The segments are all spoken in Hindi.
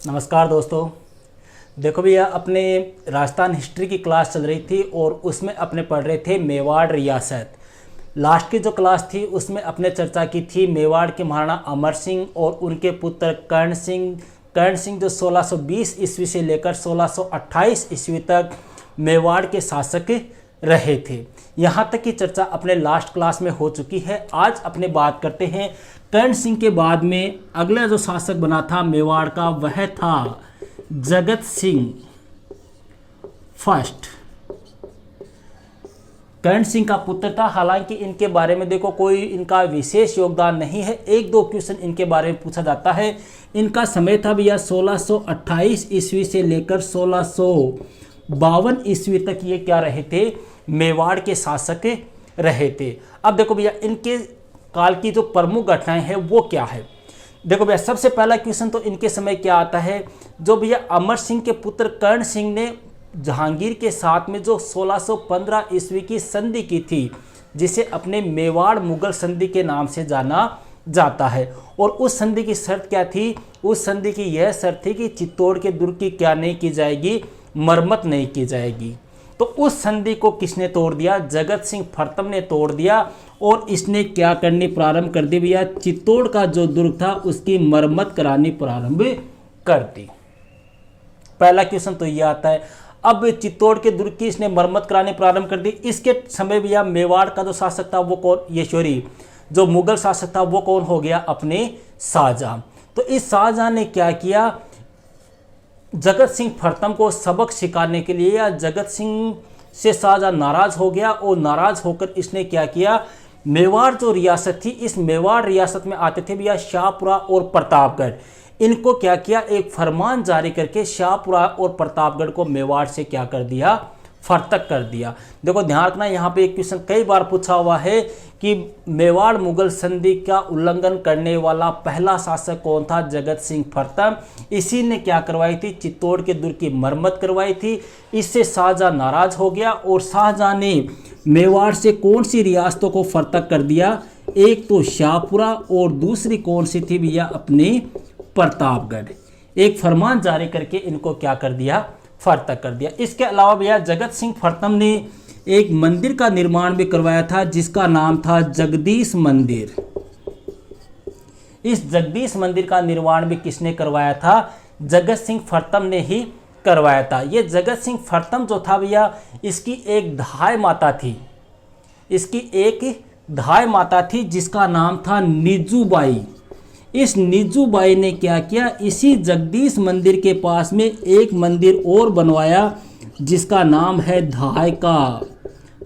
नमस्कार दोस्तों। देखो भैया, अपने राजस्थान हिस्ट्री की क्लास चल रही थी और उसमें अपने पढ़ रहे थे मेवाड़ रियासत। लास्ट की जो क्लास थी उसमें अपने चर्चा की थी मेवाड़ के महाराणा अमर सिंह और उनके पुत्र कर्ण सिंह जो 1620 ईस्वी से लेकर 1628 ईस्वी तक मेवाड़ के शासक रहे थे। यहाँ तक की चर्चा अपने लास्ट क्लास में हो चुकी है। आज अपने बात करते हैं कर्ण सिंह के बाद में अगला जो शासक बना था मेवाड़ का, वह था जगत सिंह फर्स्ट। कर्ण सिंह का पुत्र था। हालांकि इनके बारे में देखो कोई इनका विशेष योगदान नहीं है, एक दो क्वेश्चन इनके बारे में पूछा जाता है। इनका समय था भैया 1628 ईस्वी से लेकर 1652 ईस्वी तक ये क्या रहे थे, मेवाड़ के शासक रहे थे। अब देखो भैया इनके काल की जो प्रमुख घटनाएं हैं वो क्या है। देखो भैया सबसे पहला क्वेश्चन तो इनके समय क्या आता है, जो भैया अमर सिंह के पुत्र कर्ण सिंह ने जहांगीर के साथ में जो 1615 ईस्वी की संधि की थी, जिसे अपने मेवाड़ मुगल संधि के नाम से जाना जाता है। और उस संधि की शर्त क्या थी, उस संधि की यह शर्त थी कि चित्तौड़ के दुर्ग की क्या नहीं की जाएगी, मरम्मत नहीं की जाएगी। तो उस संधि को किसने तोड़ दिया, जगत सिंह फर्तम ने तोड़ दिया। और इसने क्या करनी प्रारंभ कर दी भैया, चित्तौड़ का जो दुर्ग था उसकी मरम्मत करानी प्रारंभ कर दी। पहला क्वेश्चन तो ये आता है। अब चित्तौड़ के दुर्ग की इसने मरम्मत करानी प्रारंभ कर दी। इसके समय भैया मेवाड़ का जो शासक था वो कौन, ये सॉरी जो मुगल शासक था वो कौन हो गया, अपने शाहजहां। तो इस शाहजहां ने क्या किया, जगत सिंह फर्तम को सबक सिखाने के लिए, या जगत सिंह से शाहजहां नाराज हो गया और नाराज होकर इसने क्या किया, मेवाड़ जो रियासत थी, इस मेवाड़ रियासत में आते थे भैया शाहपुरा और प्रतापगढ़। इनको क्या किया, एक फरमान जारी करके शाहपुरा और प्रतापगढ़ को मेवाड़ से क्या कर दिया, फर्तक कर दिया। देखो ध्यान रखना, यहाँ पे एक क्वेश्चन कई बार पूछा हुआ है कि मेवाड़ मुगल संधि का उल्लंघन करने वाला पहला शासक कौन था, जगत सिंह फर्तम। इसी ने क्या करवाई थी, चित्तौड़ के दुर्ग की मरम्मत करवाई थी। इससे शाहजहां नाराज हो गया और शाहजहां ने मेवाड़ से कौन सी रियासतों को फर्तक कर दिया, एक तो शाहपुरा और दूसरी कौन सी थी भैया, अपने प्रतापगढ़। एक फरमान जारी करके इनको क्या कर दिया, फर्तक कर दिया। इसके अलावा भैया जगत सिंह फर्तम ने एक मंदिर का निर्माण भी करवाया था जिसका नाम था जगदीश मंदिर। इस जगदीश मंदिर का निर्माण भी किसने करवाया था, जगत सिंह फर्तम ने ही करवाया था। ये जगत सिंह फर्तम जो था भैया, इसकी एक धाय माता थी, जिसका नाम था निजूबाई। इस निजूबाई ने क्या किया, इसी जगदीश मंदिर के पास में एक मंदिर और बनवाया जिसका नाम है धाय का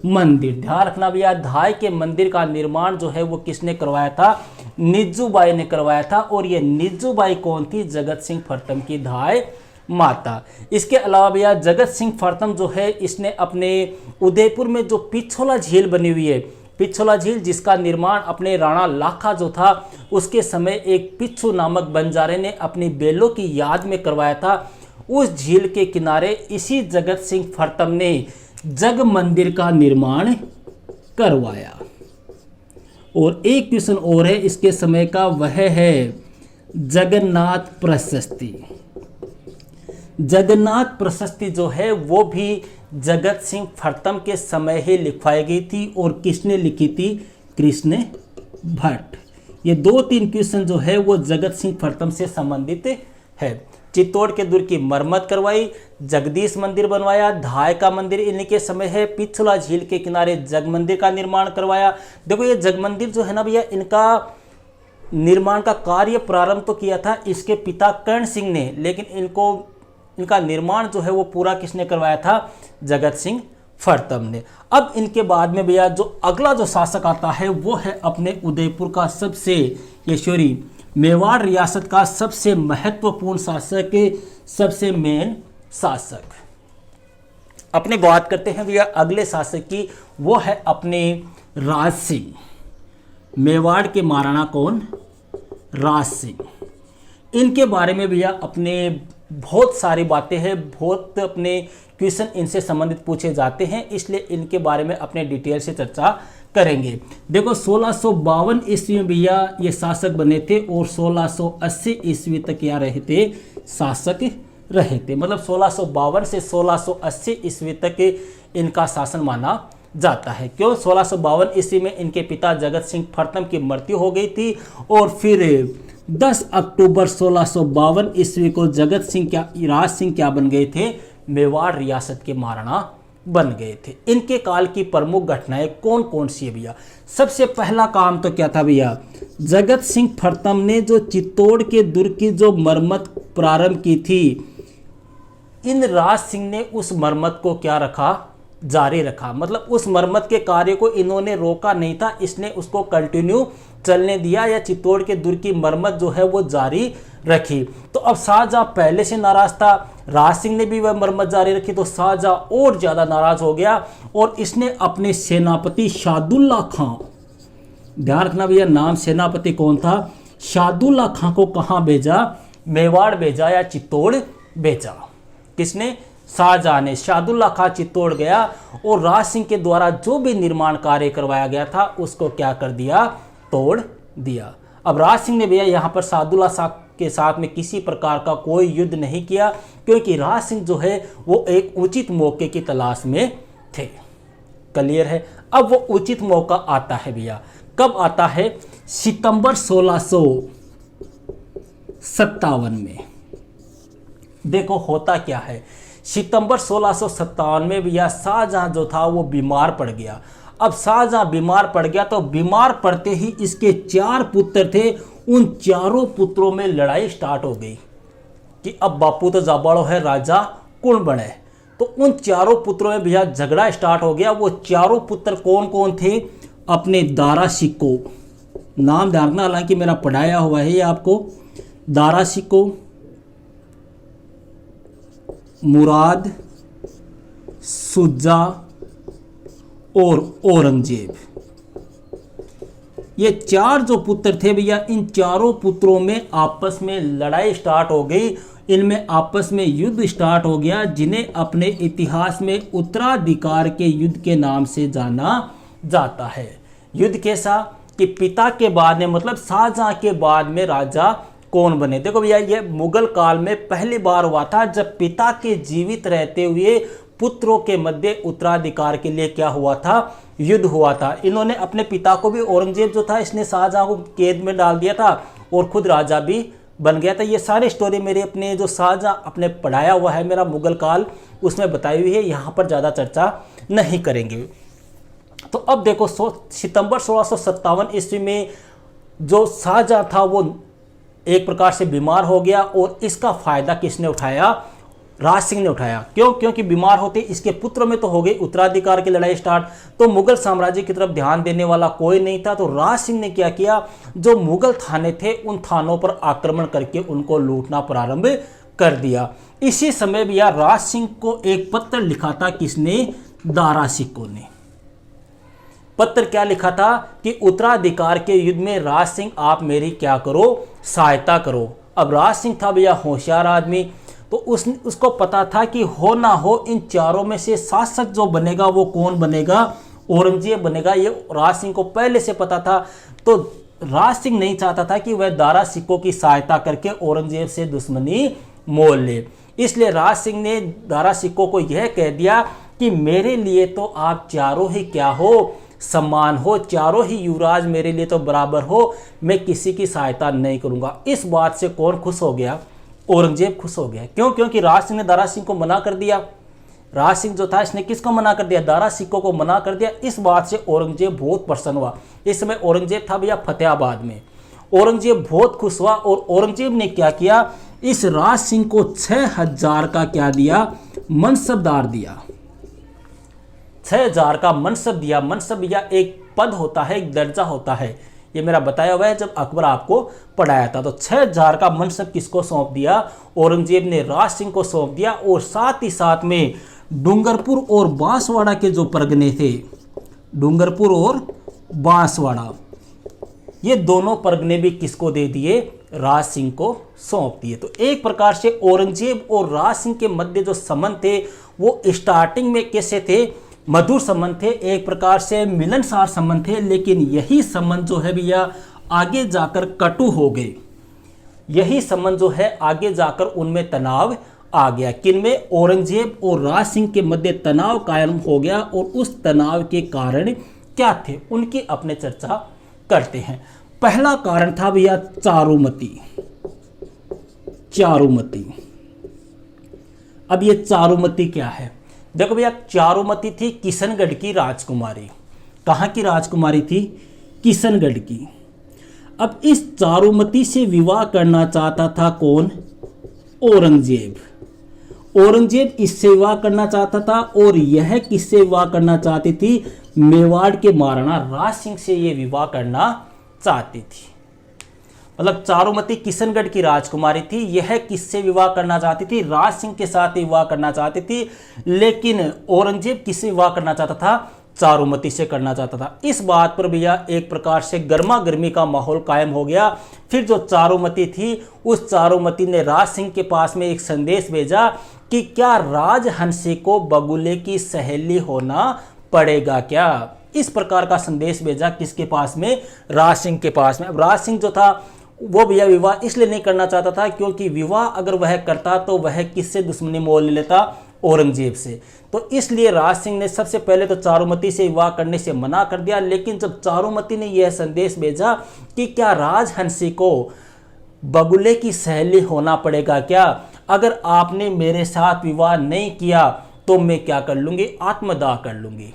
मंदिर। ध्यान रखना भैया, धाय के मंदिर का निर्माण जो है वो किसने करवाया था, निजूबाई ने करवाया था। और ये निजूबाई कौन थी, जगत सिंह फर्तम की धाय माता। इसके अलावा भैया जगत सिंह फर्तम जो है, इसने अपने उदयपुर में जो पिछोला झील बनी हुई है, पिछोला झील जिसका निर्माण अपने राणा लाखा जो था उसके समय एक पिच्छू नामक बंजारे ने अपनी बेलों की याद में करवाया था। उस झील के किनारे इसी जगत सिंह फर्तम ने जग मंदिर का निर्माण करवाया। और एक क्वेश्चन और है इसके समय का, वह है जगन्नाथ प्रशस्ति। जगन्नाथ प्रशस्ति जो है वो भी जगत सिंह फर्तम के समय ही लिखवाई गई थी। और किसने लिखी थी, कृष्ण भट्ट। ये दो तीन क्वेश्चन जो है वो जगत सिंह फर्तम से संबंधित है। चित्तौड़ के दुर्ग की मरम्मत करवाई, जगदीश मंदिर बनवाया, धाय का मंदिर इन्हीं के समय है, पिछला झील के किनारे जग मंदिर का निर्माण करवाया। देखो ये जग मंदिर जो है ना भैया, इनका निर्माण का कार्य प्रारंभ तो किया था इसके पिता कर्ण सिंह ने, लेकिन इनका निर्माण जो है वो पूरा किसने करवाया था, जगत सिंह फर्तम ने। अब इनके बाद में भैया जो अगला जो शासक आता है वो है अपने उदयपुर का सबसे यशोरी मेवाड़ रियासत का सबसे महत्वपूर्ण शासक, सबसे मेन शासक। अपने बात करते हैं भैया अगले शासक की, वो है अपने राज सिंह। मेवाड़ के महाराणा कौन, राज सिंह। इनके बारे में भैया अपने बहुत सारी बातें हैं, बहुत अपने क्वेश्चन इनसे संबंधित पूछे जाते हैं, इसलिए इनके बारे में अपने डिटेल से चर्चा करेंगे। देखो 1652 ईस्वी में भैया ये शासक बने थे और 1680 ईस्वी तक यहाँ रहे थे, शासक रहे थे। मतलब 1652 से 1680 ईस्वी तक इनका शासन माना जाता है। क्यों? 1652 ईस्वी में इनके पिता जगत सिंह प्रथम की मृत्यु हो गई थी और फिर 10 अक्टूबर 1652 ईस्वी को जगत सिंह राज सिंह क्या बन गए थे? मेवाड़ रियासत के महाराणा बन गए थे। इनके काल की प्रमुख घटनाएं कौन कौन सी है भैया? सबसे पहला काम तो क्या था भैया? जगत सिंह प्रथम ने जो चित्तौड़ के दुर्ग की जो मरम्मत प्रारंभ की थी, इन राज सिंह ने उस मरम्मत को क्या रखा? जारी रखा। मतलब उस मरम्मत के कार्य को इन्होंने रोका नहीं था, इसने उसको कंटिन्यू चलने दिया, या चित्तौड़ के दुर्ग की मरम्मत जो है वो जारी रखी। तो अब शाहजहां पहले से नाराज था, राज सिंह ने भी वह मरम्मत जारी रखी, तो शाहजहां और ज्यादा नाराज हो गया और इसने अपने सेनापति शादुल्ला खां, ध्यान रखना भैया नाम सेनापति कौन था? शादुल्ला खां को कहां भेजा? मेवाड़ भेजा या चित्तौड़ भेजा। किसने? शाहजहां ने। शादुल्ला खां चित्तौड़ गया और राज सिंह के द्वारा जो भी निर्माण कार्य करवाया गया था उसको क्या कर दिया? तोड़ दिया। अब राज सिंह ने भैया यहाँ पर शादुल्ला शाह के साथ में किसी प्रकार का कोई युद्ध नहीं किया, क्योंकि राज सिंह जो है वो एक उचित मौके की तलाश में थे। क्लियर है? अब वो उचित मौका आता है भैया। कब आता है? सितंबर 1657 में। देखो होता क्या है, सितंबर 1657 में भैया शाहजहां जो था वो बीमार पड़ गया। अब शाहजहां बीमार पड़ गया तो बीमार पड़ते ही इसके 4 पुत्र थे, उन चारों पुत्रों में लड़ाई स्टार्ट हो गई कि अब बापू तो जाबाड़ो है, राजा कौन बने। तो उन चारों पुत्रों में भैया झगड़ा स्टार्ट हो गया। वो चारों पुत्र कौन कौन थे? अपने दारा सिक्को, नाम ध्यान रखना, हालांकि मेरा पढ़ाया हुआ है ये आपको। दारा सिक्को, मुराद, सुजा और औरंगजेब, ये 4 जो पुत्र थे भैया, इन चारों पुत्रों में आपस में लड़ाई स्टार्ट हो गई। इनमें आपस में युद्ध स्टार्ट हो गया, जिन्हें अपने इतिहास में उत्तराधिकार के युद्ध के नाम से जाना जाता है। युद्ध कैसा कि पिता के बाद में, मतलब शाहजहां के बाद में राजा कौन बने। देखो भैया ये मुगल काल में पहली बार हुआ था जब पिता के जीवित रहते हुए पुत्रों के मध्य उत्तराधिकार के लिए क्या हुआ था? युद्ध हुआ था। इन्होंने अपने पिता को भी, औरंगजेब जो था इसने शाहजहां को कैद में डाल दिया था और खुद राजा भी बन गया था। ये सारी स्टोरी मेरे अपने जो शाहजहां अपने पढ़ाया हुआ है मेरा मुगल काल, उसमें बताई हुई है, यहाँ पर ज़्यादा चर्चा नहीं करेंगे। तो अब देखो सितंबर 1657 ईस्वी में जो शाहजहां था वो एक प्रकार से बीमार हो गया और इसका फायदा किसने उठाया? राज सिंह ने उठाया। क्यों? क्योंकि बीमार होते इसके पुत्र में तो हो गई उत्तराधिकार की लड़ाई स्टार्ट, तो मुगल साम्राज्य की तरफ ध्यान देने वाला कोई नहीं था। तो राज सिंह ने क्या किया? जो मुगल थाने थे उन थानों पर आक्रमण करके उनको लूटना प्रारंभ कर दिया। इसी समय भी यार राज सिंह को एक पत्र लिखा था, किसने? दारा सिक्को ने। पत्र क्या लिखा था कि उत्तराधिकार के युद्ध में राज सिंह आप मेरी क्या करो? सहायता करो। अब राज सिंह था भैया होशियार आदमी, तो उसको पता था कि हो ना हो इन चारों में से शासक जो बनेगा वो कौन बनेगा? औरंगजेब बनेगा। ये राज सिंह को पहले से पता था। तो राज सिंह नहीं चाहता था कि वह दारा सिक्को की सहायता करके औरंगजेब से दुश्मनी मोल ले। इसलिए राज सिंह ने दारा सिक्को को यह कह दिया कि मेरे लिए तो आप चारों ही क्या हो? सम्मान हो, चारों ही युवराज मेरे लिए तो बराबर हो, मैं किसी की सहायता नहीं करूंगा। इस बात से कौन खुश हो गया? औरंगजेब खुश हो गया। क्यों? क्योंकि राज सिंह ने दारा सिंह को मना कर दिया। राज सिंह जो था इसने किसको मना कर दिया? दारा सिक्को को मना कर दिया। इस बात से औरंगजेब बहुत प्रसन्न हुआ। इस समय औरंगजेब था भैया फतेहाबाद में। औरंगजेब बहुत खुश हुआ और औरंगजेब ने क्या किया? इस राज सिंह को 6000 का क्या दिया? मनसबदार दिया। 6000 का मनसब दिया। मनसब या एक पद होता है, एक दर्जा होता है, ये मेरा बताया हुआ है जब अकबर आपको पढ़ाया था। तो 6000 का मनसब किसको सौंप दिया? औरंगजेब ने राज सिंह को सौंप दिया। और साथ ही साथ में डूंगरपुर और बांसवाड़ा के जो परगने थे, डूंगरपुर और बांसवाड़ा, ये दोनों परगने भी किसको दे दिए, राज सिंह को सौंप दिए। तो एक प्रकार से औरंगजेब और राज सिंह के मध्य जो संबंध थे वो स्टार्टिंग में कैसे थे, मधुर संबंध थे, एक प्रकार से मिलनसार संबंध थे, लेकिन यही संबंध जो है भैया आगे जाकर कटु हो गए। यही संबंध जो है आगे जाकर उनमें तनाव आ गया। किनमें, औरंगजेब और राज सिंह के मध्य तनाव कायम हो गया, और उस तनाव के कारण क्या थे उनकी अपने चर्चा करते हैं। पहला कारण था भैया चारुमती। चारुमती, अब ये चारुमती क्या है, देखो भैया चारुमती थी किशनगढ़ की राजकुमारी। कहाँ की राजकुमारी थी, किशनगढ़ की। अब इस चारुमती से विवाह करना चाहता था कौन, औरंगजेब। औरंगजेब इससे विवाह करना चाहता था, और यह किससे विवाह करना चाहती थी, मेवाड़ के महाराणा राज सिंह से ये विवाह करना चाहती थी। मतलब चारुमती किशनगढ़ की राजकुमारी थी, यह किससे विवाह करना चाहती थी, राज सिंह के साथ विवाह करना चाहती थी, लेकिन औरंगजेब किससे विवाह करना चाहता था, चारुमती से करना चाहता था। इस बात पर भैया एक प्रकार से गर्मा गर्मी का माहौल कायम हो गया। फिर जो चारुमती थी, उस चारुमती ने राज सिंह के पास में एक संदेश भेजा कि क्या राजहंसी को बगुले की सहेली होना पड़ेगा क्या। इस प्रकार का संदेश भेजा किसके पास में, राज सिंह के पास में। अब राज सिंह जो था वो भैया विवाह इसलिए नहीं करना चाहता था क्योंकि विवाह अगर वह करता तो वह किससे दुश्मनी मोल ले लेता, औरंगजेब से। तो इसलिए राज सिंह ने सबसे पहले तो चारुमती से विवाह करने से मना कर दिया। लेकिन जब चारुमती ने यह संदेश भेजा कि क्या राजहंसी को बगुले की सहेली होना पड़ेगा क्या, अगर आपने मेरे साथ विवाह नहीं किया तो मैं क्या कर लूंगी, आत्मदाह कर लूंगी।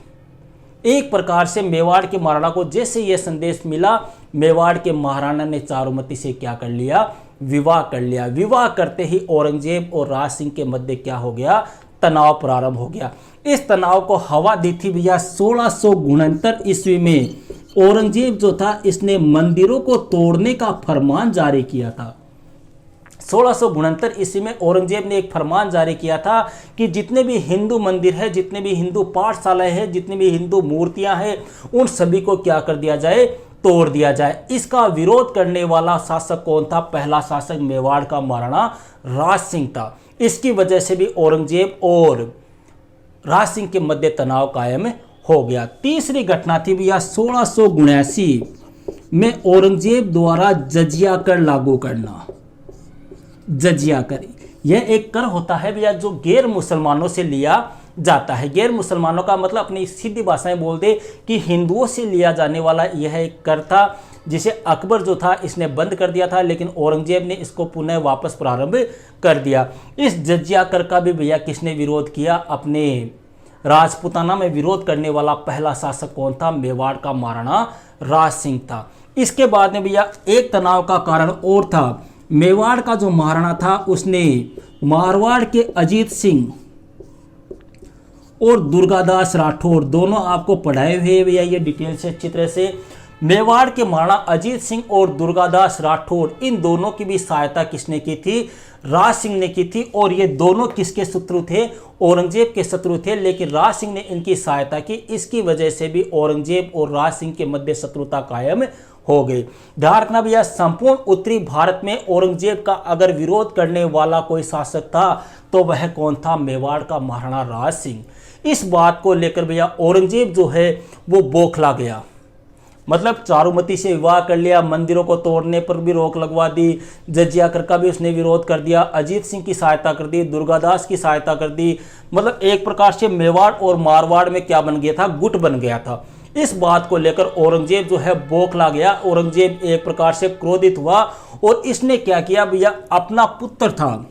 एक प्रकार से मेवाड़ के महाराणा को जैसे यह संदेश मिला, मेवाड़ के महाराणा ने चारुमती से क्या कर लिया, विवाह कर लिया। विवाह करते ही औरंगजेब और राज सिंह के मध्य क्या हो गया, तनाव प्रारंभ हो गया। इस तनाव को हवा दी थी भैया 1669 ईस्वी में। औरंगजेब जो था इसने मंदिरों को तोड़ने का फरमान जारी किया था। 1669 ईस्वी में औरंगजेब ने एक फरमान जारी किया था कि जितने भी हिंदू मंदिर है, जितने भी हिंदू पाठशालाएं हैं, जितनी भी हिंदू मूर्तियां हैं, उन सभी को क्या कर दिया जाए, तोड़ दिया जाए। इसका विरोध करने वाला शासक कौन था, पहला शासक मेवाड़ का महाराणा राज सिंह था। इसकी वजह से भी औरंगजेब और राज सिंह के मध्य तनाव कायम हो गया। तीसरी घटना थी भैया 1679 में औरंगजेब द्वारा जजिया कर लागू करना। जजिया कर, यह एक कर होता है भैया जो गैर मुसलमानों से लिया जाता है। गैर मुसलमानों का मतलब अपनी सीधी भाषाएं बोल दे कि हिंदुओं से लिया जाने वाला यह एक कर था, जिसे अकबर जो था इसने बंद कर दिया था, लेकिन औरंगजेब ने इसको पुनः वापस प्रारंभ कर दिया। इस जजिया कर का भी भैया किसने विरोध किया, अपने राजपूताना में विरोध करने वाला पहला शासक कौन था, मेवाड़ का महाराणा राज सिंह था। इसके बाद में भैया एक तनाव का कारण और था। मेवाड़ का जो महाराणा था उसने मारवाड़ के अजीत सिंह और दुर्गादास राठौर, दोनों आपको पढ़ाए हुए भैया ये डिटेल से अच्छी तरह से। मेवाड़ के महाराणा अजीत सिंह और दुर्गादास राठौर, इन दोनों की भी सहायता किसने की थी, राज सिंह ने की थी। और ये दोनों किसके शत्रु थे, औरंगजेब के शत्रु थे, लेकिन राज सिंह ने इनकी सहायता की। इसकी वजह से भी औरंगजेब और राज सिंह के मध्य शत्रुता कायम हो गई। ध्यान रखना भैया, संपूर्ण उत्तरी भारत में औरंगजेब का अगर विरोध करने वाला कोई शासक था तो वह कौन था, मेवाड़ का महाराणा राज सिंह। इस बात को लेकर भैया औरंगजेब जो है वो बौखला गया। मतलब चारुमती से विवाह कर लिया, मंदिरों को तोड़ने पर भी रोक लगवा दी, जजिया कर का भी उसने विरोध कर दिया, अजीत सिंह की सहायता कर दी, दुर्गादास की सहायता कर दी। मतलब एक प्रकार से मेवाड़ और मारवाड़ में क्या बन गया था, गुट बन गया था। इस बात को लेकर औरंगजेब जो है बौखला गया। औरंगजेब एक प्रकार से क्रोधित हुआ और इसने क्या किया भैया, अपना पुत्र था,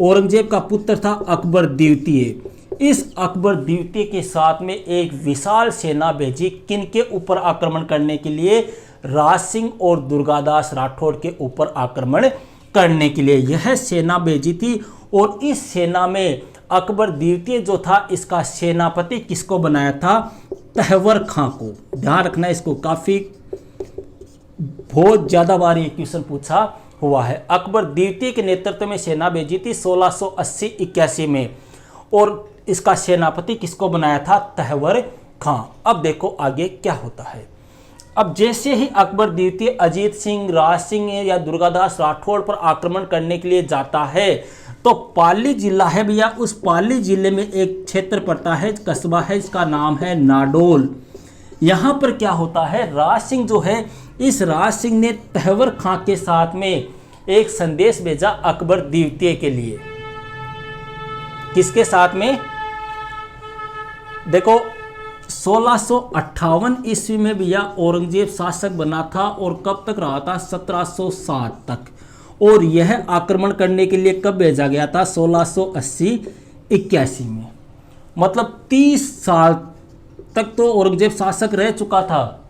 औरंगजेब का पुत्र था अकबर द्वितीय, इस अकबर द्वितीय के साथ में एक विशाल सेना भेजी। किनके ऊपर आक्रमण करने के लिए, राज सिंह और दुर्गादास राठौड़ के ऊपर आक्रमण करने के लिए यह सेना भेजी थी। और इस सेना में अकबर द्वितीय जो था इसका सेनापति किसको बनाया था, तहवर खां को। ध्यान रखना, इसको काफी बहुत ज्यादा बार ये क्वेश्चन पूछा हुआ है। अकबर द्वितीय के नेतृत्व में सेना भेजी थी 1680-81 में, और इसका सेनापति किसको बनाया था, तहवर खां। अब देखो आगे क्या होता है। अब जैसे ही अकबर द्वितीय अजीत सिंह, राज सिंह या दुर्गादास राठौड़ पर आक्रमण करने के लिए जाता है तो पाली जिला है भैया, उस पाली जिले में एक क्षेत्र पड़ता है, कस्बा है, इसका नाम है नाडोल। यहाँ पर क्या होता है, राज सिंह जो है, इस राज सिंह ने तहवर खां के साथ में एक संदेश भेजा अकबर द्वितीय के लिए। किसके साथ में? देखो 1658 ईस्वी में भैया औरंगजेब शासक बना था और कब तक रहा था? 1760 तक। और यह आक्रमण करने के लिए कब भेजा गया था? 1680-81 में। मतलब 30 साल तक तो औरंगजेब शासक रह चुका था।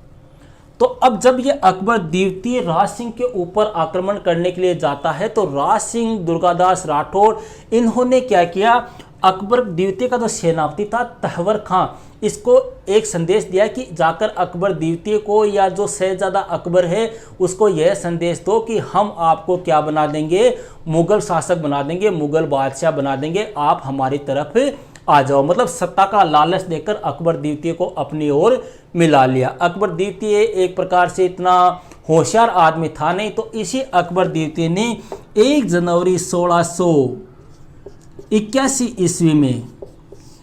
तो अब जब ये अकबर द्वितीय राज सिंह के ऊपर आक्रमण करने के लिए जाता है तो राज सिंह, दुर्गादास राठौड़, इन्होंने क्या किया, अकबर द्वितीय का जो सेनापति था तहवर खां, इसको एक संदेश दिया कि जाकर अकबर द्वितीय को या जो शहजादा अकबर है उसको यह संदेश दो कि हम आपको क्या बना देंगे, मुगल शासक बना देंगे, मुगल बादशाह बना देंगे, आप हमारी तरफ आ जाओ। मतलब सत्ता का लालच देकर अकबर द्वितीय को अपनी ओर मिला लिया। अकबर द्वितीय एक प्रकार से इतना होशियार आदमी था नहीं, तो इसी अकबर द्वितीय ने 1 जनवरी 1681 ईस्वी में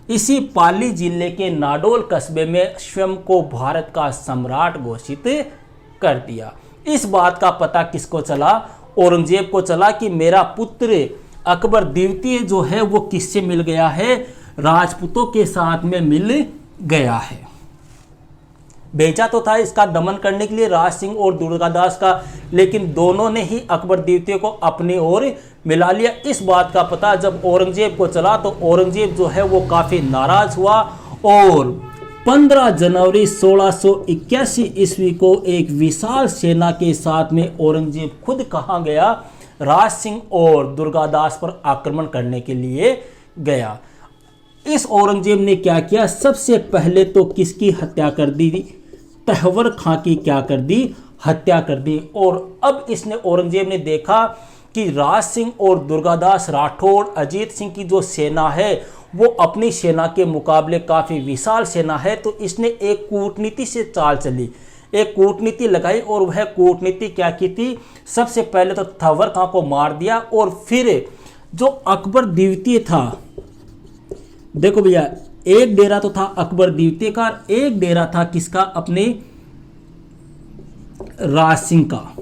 इसी पाली जिले के नाडोल कस्बे में स्वयं को भारत का सम्राट घोषित कर दिया। इस बात का पता किसको चला? औरंगजेब को चला कि मेरा पुत्र अकबर द्वितीय जो है वो किससे मिल गया है? राजपूतों के साथ में मिल गया है। भेजा तो था इसका दमन करने के लिए राज सिंह और दुर्गादास का, लेकिन दोनों ने ही अकबर द्वितीय को अपनी ओर मिला लिया। इस बात का पता जब औरंगजेब को चला तो औरंगजेब जो है वो काफी नाराज हुआ और 15 जनवरी 1681 ईस्वी को एक विशाल सेना के साथ में औरंगजेब खुद कहां गया? राज सिंह और दुर्गादास पर आक्रमण करने के लिए गया। इस औरंगजेब ने क्या किया? सबसे पहले तो किसकी हत्या कर दी? तहवर खां की क्या कर दी? हत्या कर दी। और अब इसने औरंगजेब ने देखा कि राज सिंह और दुर्गादास राठौड़, अजीत सिंह की जो सेना है वो अपनी सेना के मुकाबले काफ़ी विशाल सेना है, तो इसने एक कूटनीति से चाल चली, एक कूटनीति लगाई। और वह कूटनीति क्या की थी? सबसे पहले तो तहवर खां को मार दिया और फिर जो अकबर द्वितीय था, देखो भैया, एक डेरा तो था अकबर द्वितीय का, एक डेरा था किसका? अपने राज सिंह का।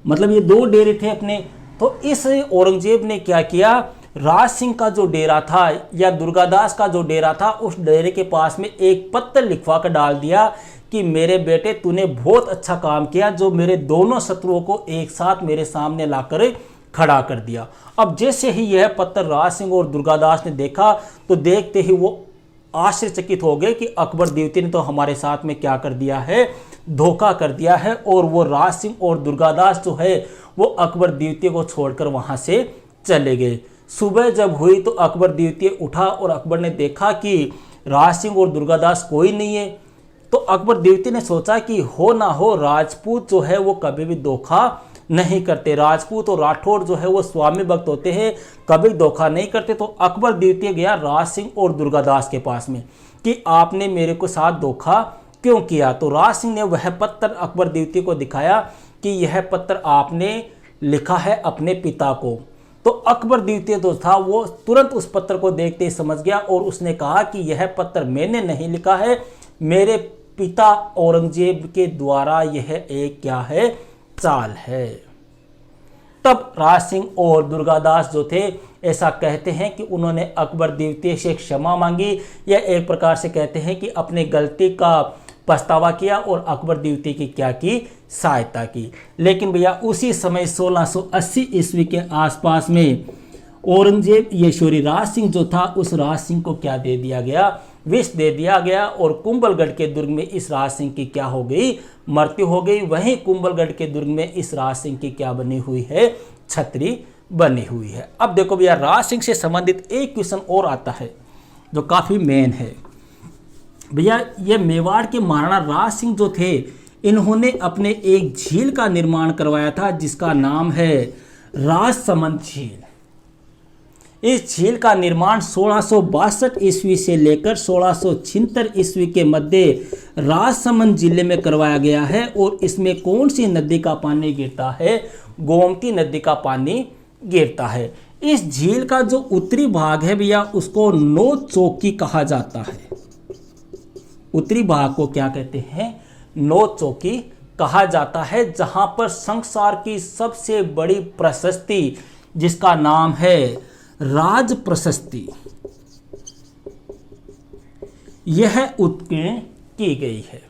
मतलब ये 2 डेरे थे अपने। तो इस औरंगजेब ने क्या किया? राज सिंह का जो डेरा था या दुर्गादास का जो डेरा था, उस डेरे के पास में एक पत्र लिखवा कर डाल दिया कि मेरे बेटे, तूने बहुत अच्छा काम किया जो मेरे दोनों शत्रुओं को एक साथ मेरे सामने लाकर खड़ा कर दिया। अब जैसे ही यह पत्र राज सिंह और दुर्गादास ने देखा तो देखते ही वो आश्चर्यचकित हो गए कि अकबर द्वितीय ने तो हमारे साथ में क्या कर दिया है? धोखा कर दिया है। और वो राज सिंह और दुर्गादास जो है वो अकबर द्वितीय को छोड़कर वहां से चले गए। सुबह जब हुई तो अकबर द्वितीय उठा और अकबर ने देखा कि राज सिंह और दुर्गादास कोई नहीं है। तो अकबर द्वितीय ने सोचा कि हो ना हो राजपूत जो है वो कभी भी धोखा नहीं करते, राजपूत और राठौड़ जो है वो स्वामी भक्त होते हैं, कभी धोखा नहीं करते। तो अकबर द्वितीय गया राज सिंह और दुर्गादास के पास में कि आपने मेरे को साथ धोखा क्यों किया? तो राज सिंह ने वह पत्र अकबर द्वितीय को दिखाया कि यह पत्र आपने लिखा है अपने पिता को। तो अकबर द्वितीय जो था वो तुरंत उस पत्र को देखते ही समझ गया और उसने कहा कि यह पत्र मैंने नहीं लिखा है, मेरे पिता औरंगजेब के द्वारा यह एक क्या है? चाल है। तब राज सिंह और दुर्गादास जो थे ऐसा कहते हैं कि उन्होंने अकबर द्वितीय से क्षमा मांगी, या एक प्रकार से कहते हैं कि अपनी गलती का पछतावा किया और अकबर द्वितीय की क्या की? सहायता की। लेकिन भैया उसी समय 1680 ईस्वी के आसपास में औरंगजेब ये राज सिंह जो था उस राज सिंह को क्या दे दिया गया? विष दे दिया गया और कुंभलगढ़ के दुर्ग में इस राज सिंह की क्या हो गई? मृत्यु हो गई। वहीं कुंभलगढ़ के दुर्ग में इस राज सिंह की क्या बनी हुई है? छतरी बनी हुई है। अब देखो भैया, राज सिंह से संबंधित एक क्वेश्चन और आता है जो काफी मेन है। भैया ये मेवाड़ के महाराणा राज सिंह जो थे, इन्होंने अपने एक झील का निर्माण करवाया था जिसका नाम है राजसमंद झील। इस झील का निर्माण 1662 ईस्वी से लेकर 1676 ईस्वी के मध्य राजसमंद जिले में करवाया गया है। और इसमें कौन सी नदी का पानी गिरता है? गोमती नदी का पानी गिरता है। इस झील का जो उत्तरी भाग है भैया उसको नौचौकी कहा जाता है। उत्तरी भाग को क्या कहते हैं? नौचौकी कहा जाता है, जहां पर संसार की सबसे बड़ी प्रशस्ति जिसका नाम है राज प्रशस्ति, यह उत्कीर्ण की गई है।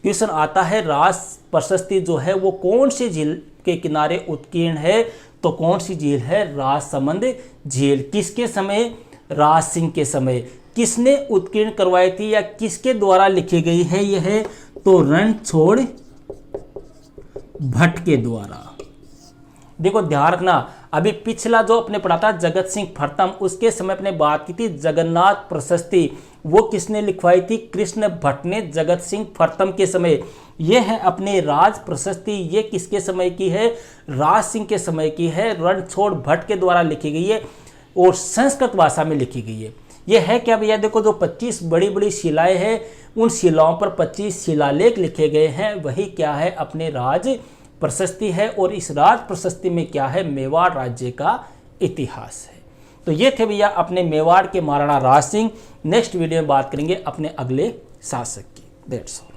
क्वेश्चन आता है राज प्रशस्ति जो है वो कौन सी झील के किनारे उत्कीर्ण है? तो कौन सी झील है? राजसमंद झील। किसके समय? राज सिंह के समय। किसने उत्कीर्ण करवाई थी या किसके द्वारा लिखी गई है यह? तो रणछोड़ भट्ट के द्वारा। देखो ध्यान रखना, अभी पिछला जो अपने पढ़ा था जगत सिंह प्रथम, उसके समय अपने बात की थी जगन्नाथ प्रशस्ति, वो किसने लिखवाई थी? कृष्ण भट्ट ने जगत सिंह प्रथम के समय। यह है अपने राज प्रशस्ति, ये किसके समय की है? राज सिंह के समय की है। रणछोड़ भट्ट के द्वारा लिखी गई है और संस्कृत भाषा में लिखी गई है। यह है क्या भैया? देखो जो 25 बड़ी बड़ी शिलाएं हैं, उन शिलाओं पर 25 शिलालेख लिखे गए हैं, वही क्या है? अपने राज प्रशस्ति है। और इस राज प्रशस्ति में क्या है? मेवाड़ राज्य का इतिहास है। तो ये थे भैया अपने मेवाड़ के महाराणा राज सिंह। नेक्स्ट वीडियो में बात करेंगे अपने अगले शासक की। That's all.